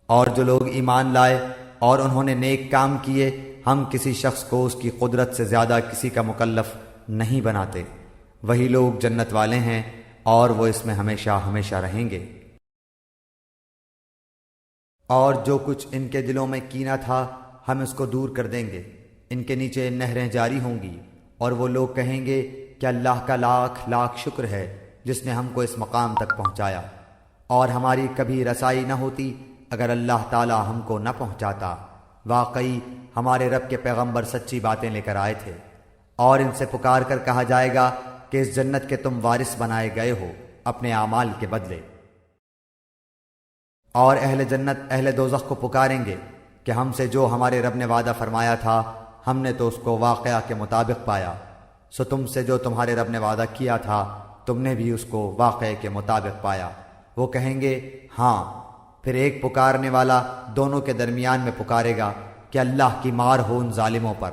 اور جو لوگ ایمان لائے اور انہوں نے نیک کام کیے، ہم کسی شخص کو اس کی قدرت سے زیادہ کسی کا مکلف نہیں بناتے، وہی لوگ جنت والے ہیں اور وہ اس میں ہمیشہ ہمیشہ رہیں گے۔ اور جو کچھ ان کے دلوں میں کینہ تھا ہم اس کو دور کر دیں گے، ان کے نیچے نہریں جاری ہوں گی، اور وہ لوگ کہیں گے کہ اللہ کا لاکھ لاکھ شکر ہے جس نے ہم کو اس مقام تک پہنچایا، اور ہماری کبھی رسائی نہ ہوتی اگر اللہ تعالی ہم کو نہ پہنچاتا۔ واقعی ہمارے رب کے پیغمبر سچی باتیں لے کر آئے تھے۔ اور ان سے پکار کر کہا جائے گا کہ اس جنت کے تم وارث بنائے گئے ہو اپنے اعمال کے بدلے۔ اور اہل جنت اہل دوزخ کو پکاریں گے کہ ہم سے جو ہمارے رب نے وعدہ فرمایا تھا ہم نے تو اس کو واقعہ کے مطابق پایا، سو تم سے جو تمہارے رب نے وعدہ کیا تھا تم نے بھی اس کو واقعے کے مطابق پایا۔ وہ کہیں گے ہاں، پھر ایک پکارنے والا دونوں کے درمیان میں پکارے گا کہ اللہ کی مار ہو ان ظالموں پر۔